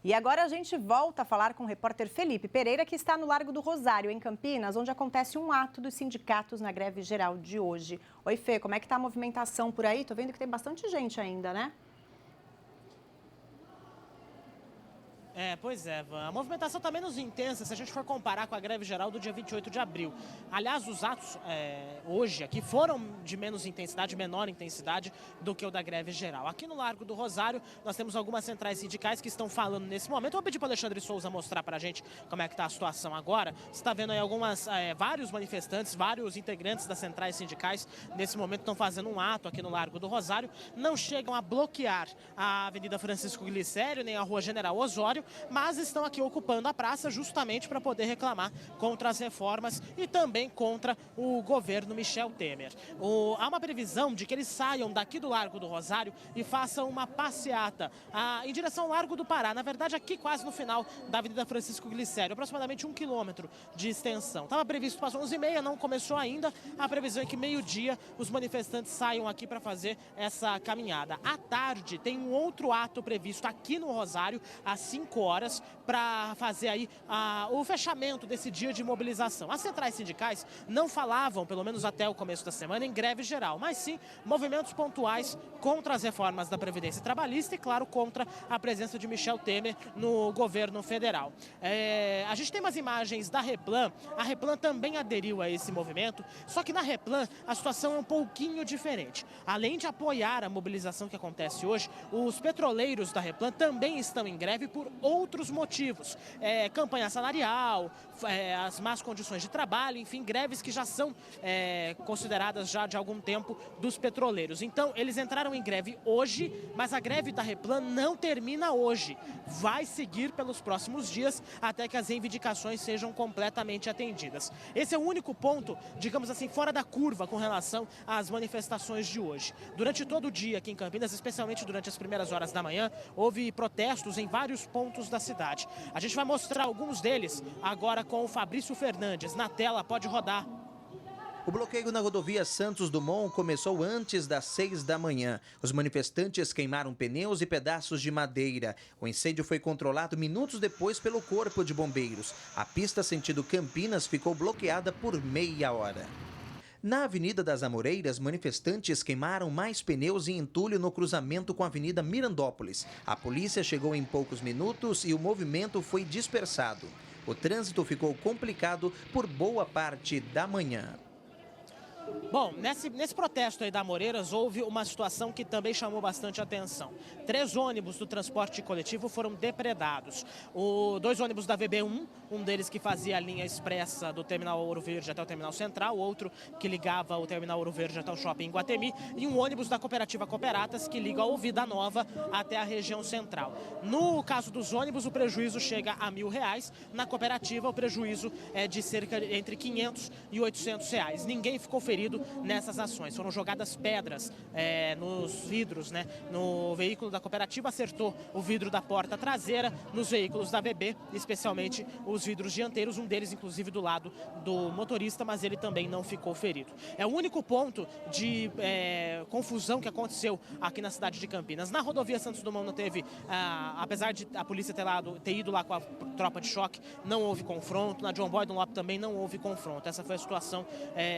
E agora a gente volta a falar com o repórter Felipe Pereira, que está no Largo do Rosário, em Campinas, onde acontece um ato dos sindicatos na greve geral de hoje. Oi, Fê, como é que está a movimentação por aí? Tô vendo que tem bastante gente ainda, né? Pois é, Van. A movimentação está menos intensa se a gente for comparar com a greve geral do dia 28 de abril. Aliás, os atos hoje aqui foram de menos intensidade, menor intensidade do que o da greve geral. Aqui no Largo do Rosário, nós temos algumas centrais sindicais que estão falando nesse momento. Eu vou pedir para o Alexandre Souza mostrar para a gente como é que está a situação agora. Você está vendo aí vários manifestantes, vários integrantes das centrais sindicais, nesse momento estão fazendo um ato aqui no Largo do Rosário. Não chegam a bloquear a Avenida Francisco Glicério, nem a Rua General Osório, mas estão aqui ocupando a praça justamente para poder reclamar contra as reformas e também contra o governo Michel Temer. Há uma previsão de que eles saiam daqui do Largo do Rosário e façam uma passeata em direção ao Largo do Pará, na verdade aqui quase no final da Avenida Francisco Glicério, aproximadamente 1 quilômetro de extensão. Estava previsto para as 11h30, não começou ainda, a previsão é que meio-dia os manifestantes saiam aqui para fazer essa caminhada. À tarde tem um outro ato previsto aqui no Rosário, às 5 horas, para fazer aí o fechamento desse dia de mobilização. As centrais sindicais não falavam, pelo menos até o começo da semana, em greve geral, mas sim movimentos pontuais contra as reformas da Previdência Trabalhista e, claro, contra a presença de Michel Temer no governo federal. A gente tem umas imagens da Replan. A Replan também aderiu a esse movimento, só que na Replan a situação é um pouquinho diferente. Além de apoiar a mobilização que acontece hoje, os petroleiros da Replan também estão em greve por outros motivos. Campanha salarial, as más condições de trabalho, enfim, greves que já são consideradas já de algum tempo dos petroleiros. Então, eles entraram em greve hoje, mas a greve da Replan não termina hoje. Vai seguir pelos próximos dias até que as reivindicações sejam completamente atendidas. Esse é o único ponto, digamos assim, fora da curva com relação às manifestações de hoje. Durante todo o dia aqui em Campinas, especialmente durante as primeiras horas da manhã, houve protestos em vários pontos da cidade. A gente vai mostrar alguns deles agora com o Fabrício Fernandes. Na tela, pode rodar. O bloqueio na rodovia Santos Dumont começou antes das 6 da manhã. Os manifestantes queimaram pneus e pedaços de madeira. O incêndio foi controlado minutos depois pelo Corpo de Bombeiros. A pista sentido Campinas ficou bloqueada por meia hora. Na Avenida das Amoreiras, manifestantes queimaram mais pneus e entulho no cruzamento com a Avenida Mirandópolis. A polícia chegou em poucos minutos e o movimento foi dispersado. O trânsito ficou complicado por boa parte da manhã. Bom, nesse protesto aí da Amoreiras houve uma situação que também chamou bastante atenção. 3 ônibus do transporte coletivo foram depredados. 2 ônibus da VB1, um deles que fazia a linha expressa do Terminal Ouro Verde até o Terminal Central, outro que ligava o Terminal Ouro Verde até o Shopping Iguatemi, e um ônibus da cooperativa Cooperatas que liga o Vida Nova até a região central. No caso dos ônibus, o prejuízo chega a R$1.000. Na cooperativa, o prejuízo é de cerca entre R$500 e R$800. Ninguém ficou ferido nessas ações. Foram jogadas pedras nos vidros, né? No veículo da cooperativa acertou o vidro da porta traseira, nos veículos da VB, especialmente os vidros dianteiros, um deles inclusive do lado do motorista, mas ele também não ficou ferido. É o único ponto de confusão que aconteceu aqui na cidade de Campinas. Na rodovia Santos Dumont não teve, apesar de a polícia ter ido lá com a tropa de choque, não houve confronto. Na John Boy Dunlop também não houve confronto. Essa foi a situação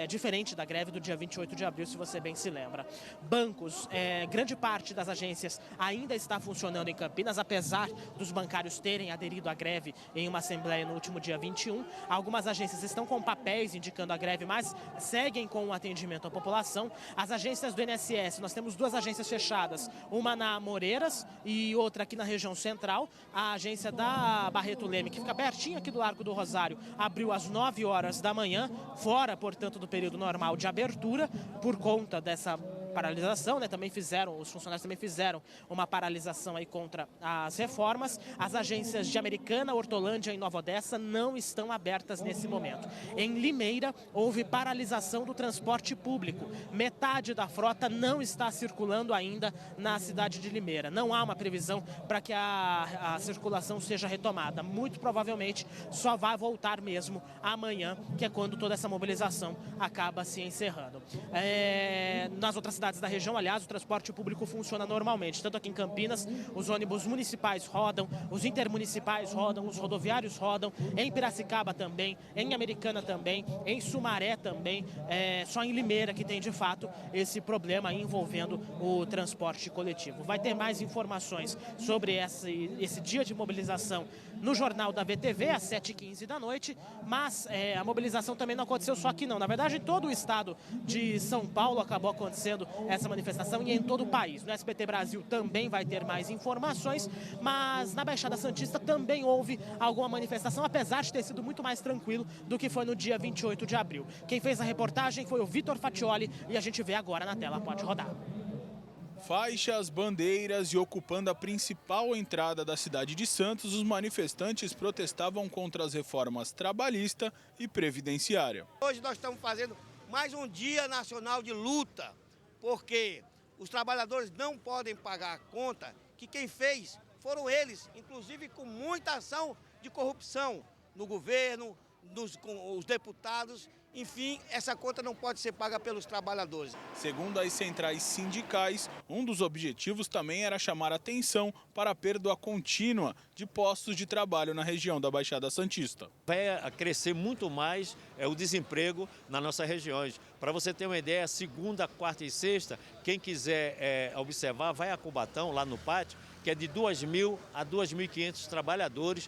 diferente da greve do dia 28 de abril, se você bem se lembra. Bancos, grande parte das agências ainda está funcionando em Campinas, apesar dos bancários terem aderido à greve em uma assembleia no último dia 21. Algumas agências estão com papéis indicando a greve, mas seguem com o atendimento à população. As agências do INSS, nós temos 2 agências fechadas, uma na Amoreiras e outra aqui na região central. A agência da Barreto Leme, que fica pertinho aqui do Largo do Rosário, abriu às 9 horas da manhã, fora, portanto, do período normal de abertura, por conta dessa paralisação, né? Os funcionários também fizeram uma paralisação aí contra as reformas. As agências de Americana, Hortolândia e Nova Odessa não estão abertas nesse momento. Em Limeira, houve paralisação do transporte público. Metade da frota não está circulando ainda na cidade de Limeira. Não há uma previsão para que a circulação seja retomada. Muito provavelmente só vai voltar mesmo amanhã, que é quando toda essa mobilização acaba se encerrando. Nas outras cidades cidades da região, aliás, o transporte público funciona normalmente. Tanto aqui em Campinas, os ônibus municipais rodam, os intermunicipais rodam, os rodoviários rodam, em Piracicaba também, em Americana também, em Sumaré também, só em Limeira que tem de fato esse problema envolvendo o transporte coletivo. Vai ter mais informações sobre esse dia de mobilização no Jornal da VTV, às 7h15 da noite, mas a mobilização também não aconteceu só aqui não. Na verdade, em todo o estado de São Paulo acabou acontecendo essa manifestação e em todo o país. No SBT Brasil também vai ter mais informações, mas na Baixada Santista também houve alguma manifestação, apesar de ter sido muito mais tranquilo do que foi no dia 28 de abril. Quem fez a reportagem foi o Vitor Fatioli e a gente vê agora na tela, pode rodar. Faixas, bandeiras e ocupando a principal entrada da cidade de Santos, os manifestantes protestavam contra as reformas trabalhista e previdenciária. Hoje nós estamos fazendo mais um dia nacional de luta, porque os trabalhadores não podem pagar a conta que quem fez foram eles, inclusive com muita ação de corrupção no governo, com os deputados. Enfim, essa conta não pode ser paga pelos trabalhadores. Segundo as centrais sindicais, um dos objetivos também era chamar atenção para a perda contínua de postos de trabalho na região da Baixada Santista. Vai crescer muito mais o desemprego nas nossas regiões. Para você ter uma ideia, segunda, quarta e sexta, quem quiser observar, vai a Cubatão, lá no pátio, que é de 2.000 a 2.500 trabalhadores,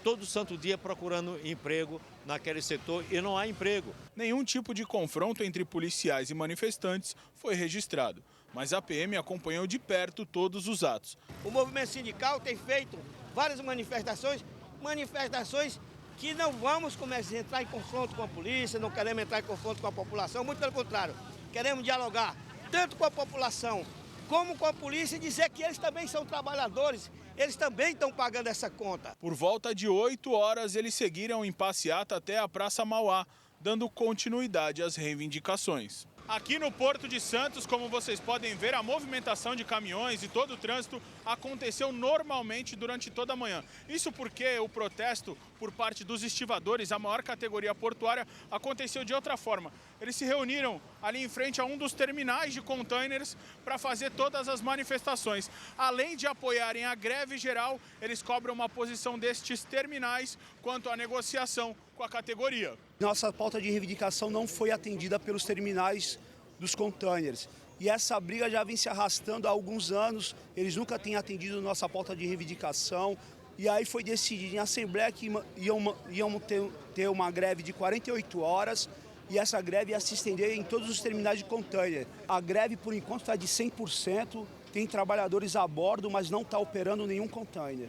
todo santo dia procurando emprego naquele setor e não há emprego. Nenhum tipo de confronto entre policiais e manifestantes foi registrado, mas a PM acompanhou de perto todos os atos. O movimento sindical tem feito várias manifestações que não vamos começar a entrar em confronto com a polícia, não queremos entrar em confronto com a população, muito pelo contrário, queremos dialogar tanto com a população como com a polícia e dizer que eles também são trabalhadores. Eles também estão pagando essa conta. Por volta de 8 horas, eles seguiram em passeata até a Praça Mauá, dando continuidade às reivindicações. Aqui no Porto de Santos, como vocês podem ver, a movimentação de caminhões e todo o trânsito aconteceu normalmente durante toda a manhã. Isso porque o protesto por parte dos estivadores, a maior categoria portuária, aconteceu de outra forma. Eles se reuniram ali em frente a um dos terminais de containers para fazer todas as manifestações. Além de apoiarem a greve geral, eles cobram uma posição destes terminais quanto à negociação com a categoria. Nossa pauta de reivindicação não foi atendida pelos terminais dos containers. E essa briga já vem se arrastando há alguns anos, eles nunca têm atendido nossa pauta de reivindicação. E aí foi decidido em assembleia que iam ter uma greve de 48 horas e essa greve ia se estender em todos os terminais de container. A greve, por enquanto, está de 100%, tem trabalhadores a bordo, mas não está operando nenhum container.